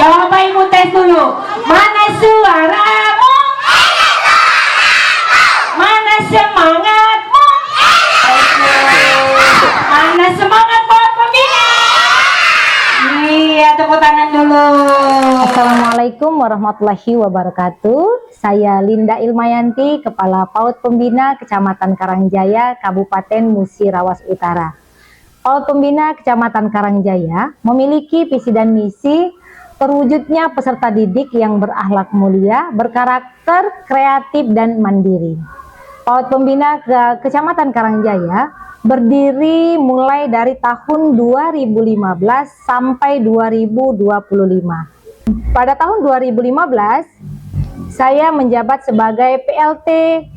Coba ibu tes dulu. Mana suaramu? Mana semangatmu? Mana semangat buat pembina? Iya, tepuk tangan dulu. Assalamualaikum warahmatullahi wabarakatuh. Saya Linda Ilmayanti, Kepala PAUD Pembina Kecamatan Karangjaya, Kabupaten Musi Rawas Utara. PAUD Pembina Kecamatan Karangjaya memiliki visi dan misi terwujudnya peserta didik yang berakhlak mulia, berkarakter, kreatif, dan mandiri. PAUD Pembina Kecamatan Karangjaya berdiri mulai dari tahun 2015 sampai 2025. Pada tahun 2015, saya menjabat sebagai PLT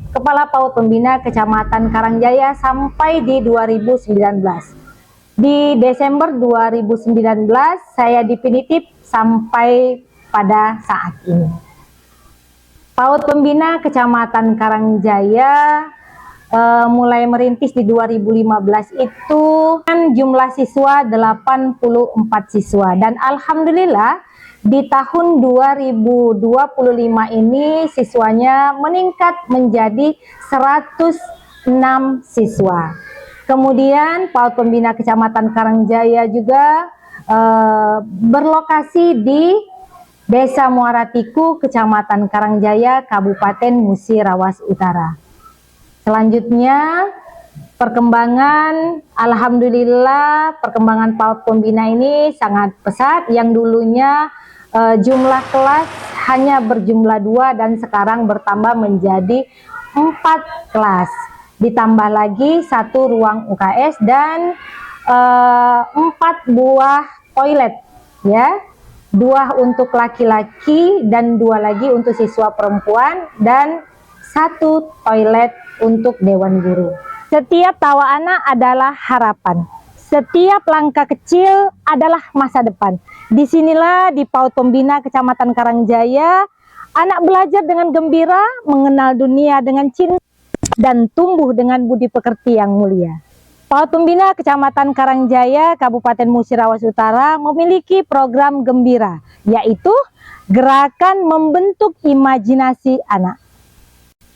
Kepala PAUD Pembina Kecamatan Karangjaya sampai di 2019. Di Desember 2019, saya definitif sampai pada saat ini. PAUD Pembina Kecamatan Karangjaya mulai merintis di 2015 itu kan jumlah siswa 84 siswa, dan alhamdulillah di tahun 2025 ini siswanya meningkat menjadi 106 siswa. Kemudian PAUD Pembina Kecamatan Karangjaya juga berlokasi di Desa Muaratiku, Kecamatan Karangjaya, Kabupaten Musi Rawas Utara. Selanjutnya, alhamdulillah perkembangan PAUD Pembina ini sangat pesat. Yang dulunya jumlah kelas hanya berjumlah 2 dan sekarang bertambah menjadi 4 kelas. Ditambah lagi 1 ruang UKS dan 4 buah toilet, ya. 2 untuk laki-laki dan 2 lagi untuk siswa perempuan, dan 1 toilet untuk dewan guru. Setiap tawa anak adalah harapan. Setiap langkah kecil adalah masa depan. Disinilah di PAUD Pembina Kecamatan Karangjaya, anak belajar dengan gembira, mengenal dunia dengan cinta, dan tumbuh dengan budi pekerti yang mulia. PAUD Pembina Kecamatan Karangjaya, Kabupaten Musi Rawas Utara memiliki program gembira, yaitu Gerakan Membentuk Imajinasi Anak.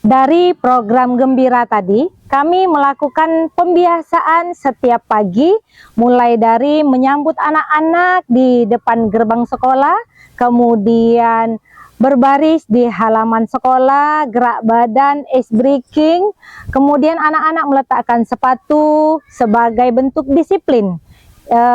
Dari program gembira tadi, kami melakukan pembiasaan setiap pagi, mulai dari menyambut anak-anak di depan gerbang sekolah, kemudian berbaris di halaman sekolah, gerak badan, ice breaking, kemudian anak-anak meletakkan sepatu sebagai bentuk disiplin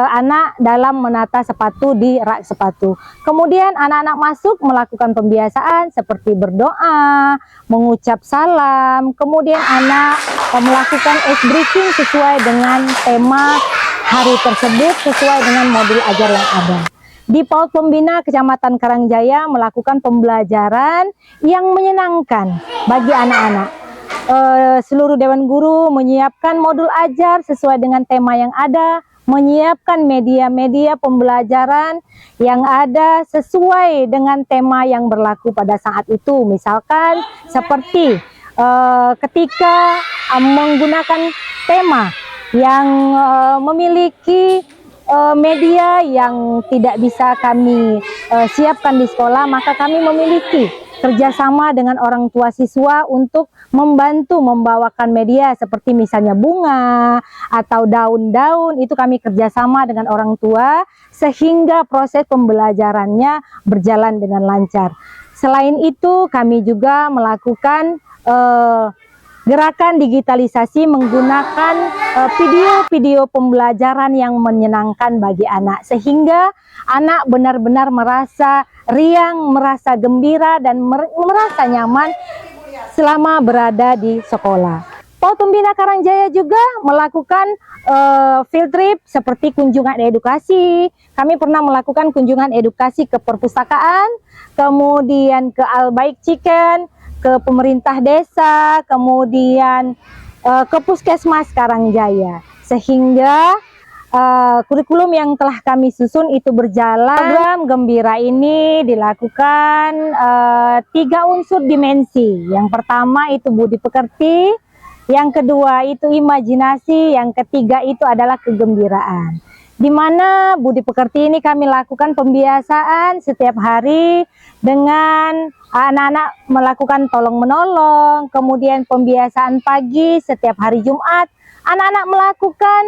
anak dalam menata sepatu di rak sepatu. Kemudian anak-anak masuk melakukan pembiasaan seperti berdoa, mengucap salam, kemudian anak melakukan ice breaking sesuai dengan tema hari tersebut, sesuai dengan modul ajar yang ada. Di PAUD Pembina Kecamatan Karangjaya melakukan pembelajaran yang menyenangkan bagi anak-anak. Seluruh dewan guru menyiapkan modul ajar sesuai dengan tema yang ada, menyiapkan media-media pembelajaran yang ada sesuai dengan tema yang berlaku pada saat itu. Misalkan seperti ketika menggunakan tema yang memiliki media yang tidak bisa kami siapkan di sekolah, maka kami memiliki kerjasama dengan orang tua siswa untuk membantu membawakan media seperti misalnya bunga atau daun-daun. Itu kami kerjasama dengan orang tua sehingga proses pembelajarannya berjalan dengan lancar. Selain itu, kami juga melakukan gerakan digitalisasi menggunakan video-video pembelajaran yang menyenangkan bagi anak, sehingga anak benar-benar merasa riang, merasa gembira, dan merasa nyaman selama berada di sekolah. PAUD Pembina Karangjaya juga melakukan field trip seperti kunjungan edukasi. Kami pernah melakukan kunjungan edukasi ke perpustakaan, kemudian ke Al Baik Chicken, ke pemerintah desa, kemudian ke Puskesmas Karangjaya, sehingga kurikulum yang telah kami susun itu berjalan. Program gembira ini dilakukan 3 unsur dimensi. Yang pertama itu budi pekerti, yang kedua itu imajinasi, yang ketiga itu adalah kegembiraan. di mana budi pekerti ini kami lakukan pembiasaan setiap hari dengan anak-anak melakukan tolong-menolong, kemudian pembiasaan pagi setiap hari Jumat, anak-anak melakukan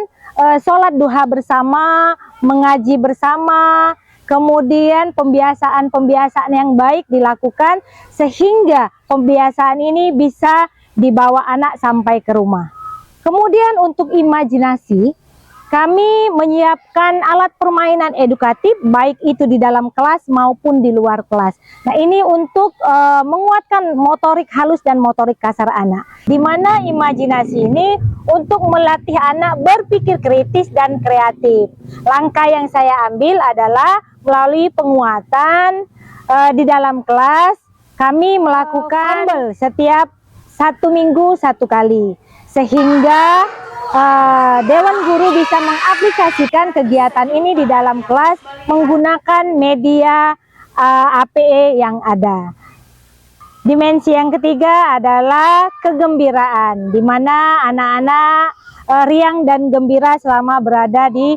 sholat duha bersama, mengaji bersama, kemudian pembiasaan-pembiasaan yang baik dilakukan sehingga pembiasaan ini bisa dibawa anak sampai ke rumah. Kemudian untuk imajinasi, kami menyiapkan alat permainan edukatif baik itu di dalam kelas maupun di luar kelas. Nah, ini untuk menguatkan motorik halus dan motorik kasar anak. Di mana imajinasi ini untuk melatih anak berpikir kritis dan kreatif. Langkah yang saya ambil adalah melalui penguatan di dalam kelas. Kami melakukan setiap 1 minggu 1 kali. Sehingga Dewan Guru bisa mengaplikasikan kegiatan ini di dalam kelas menggunakan media APE yang ada. Dimensi yang ketiga adalah kegembiraan, di mana anak-anak riang dan gembira selama berada di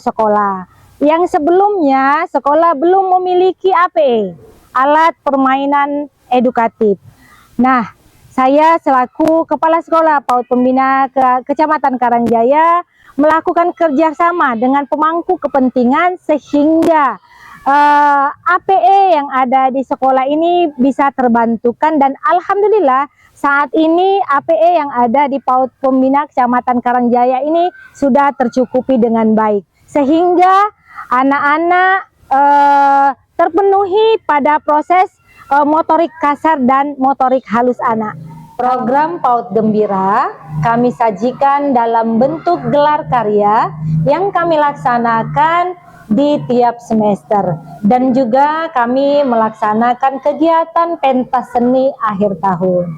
sekolah. Yang sebelumnya sekolah belum memiliki APE, alat permainan edukatif. Nah, saya selaku Kepala Sekolah PAUD Pembina Kecamatan Karangjaya melakukan kerjasama dengan pemangku kepentingan sehingga APE yang ada di sekolah ini bisa terbantukan, dan alhamdulillah saat ini APE yang ada di PAUD Pembina Kecamatan Karangjaya ini sudah tercukupi dengan baik sehingga anak-anak terpenuhi pada proses motorik kasar dan motorik halus anak. Program PAUD Gembira kami sajikan dalam bentuk gelar karya yang kami laksanakan di tiap semester, dan juga kami melaksanakan kegiatan pentas seni akhir tahun.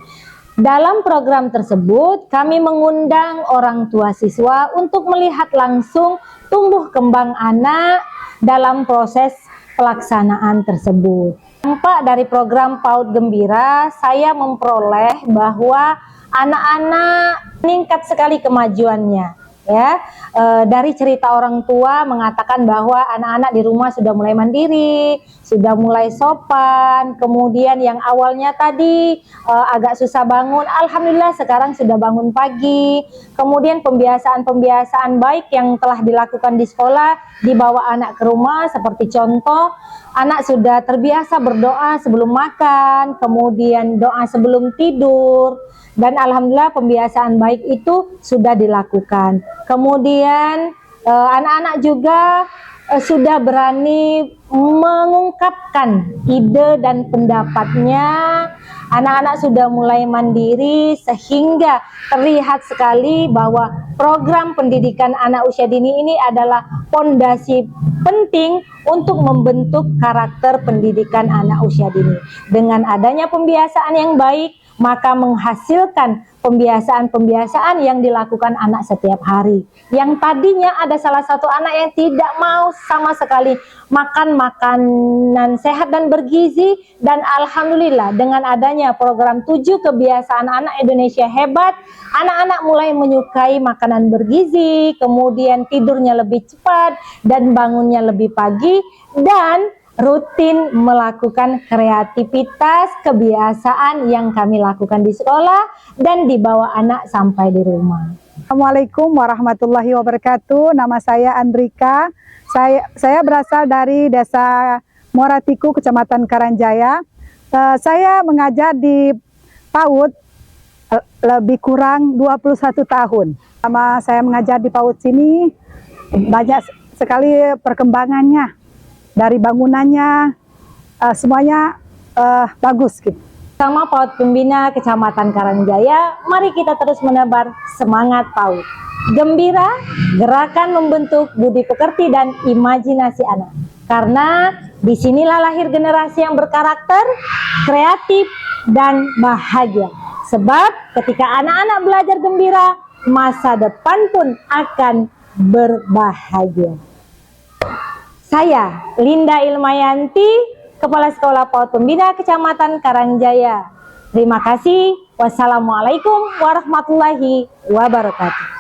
Dalam program tersebut kami mengundang orang tua siswa untuk melihat langsung tumbuh kembang anak dalam proses pelaksanaan tersebut. Dampak dari program PAUD Gembira, saya memperoleh bahwa anak-anak meningkat sekali kemajuannya. Ya, dari cerita orang tua mengatakan bahwa anak-anak di rumah sudah mulai mandiri, sudah mulai sopan, kemudian yang awalnya tadi agak susah bangun, alhamdulillah sekarang sudah bangun pagi. Kemudian pembiasaan-pembiasaan baik yang telah dilakukan di sekolah dibawa anak ke rumah, seperti contoh anak sudah terbiasa berdoa sebelum makan, kemudian doa sebelum tidur. Dan alhamdulillah pembiasaan baik itu sudah dilakukan. Kemudian anak-anak juga sudah berani mengungkapkan ide dan pendapatnya. Anak-anak sudah mulai mandiri sehingga terlihat sekali bahwa program pendidikan anak usia dini ini adalah fondasi penting untuk membentuk karakter pendidikan anak usia dini. Dengan adanya pembiasaan yang baik, maka menghasilkan pembiasaan-pembiasaan yang dilakukan anak setiap hari. Yang tadinya ada salah satu anak yang tidak mau sama sekali makan makanan sehat dan bergizi, dan alhamdulillah dengan adanya program 7 kebiasaan anak Indonesia hebat, anak-anak mulai menyukai makanan bergizi, kemudian tidurnya lebih cepat dan bangunnya lebih pagi, dan rutin melakukan kreativitas kebiasaan yang kami lakukan di sekolah dan dibawa anak sampai di rumah. Assalamualaikum warahmatullahi wabarakatuh. Nama saya Andrika. Saya berasal dari Desa Moratiku, Kecamatan Karangjaya. Saya mengajar di PAUD lebih kurang 21 tahun. Sama saya mengajar di PAUD sini banyak sekali perkembangannya. Dari bangunannya, semuanya bagus gitu. Sama PAUD Pembina Kecamatan Karangjaya, mari kita terus menebar semangat PAUD. Gembira, gerakan membentuk budi pekerti dan imajinasi anak. Karena disinilah lahir generasi yang berkarakter, kreatif, dan bahagia. Sebab ketika anak-anak belajar gembira, masa depan pun akan berbahagia. Saya, Linda Ilmayanti, Kepala Sekolah PAUD Pembina Kecamatan Karangjaya. Terima kasih. Wassalamualaikum warahmatullahi wabarakatuh.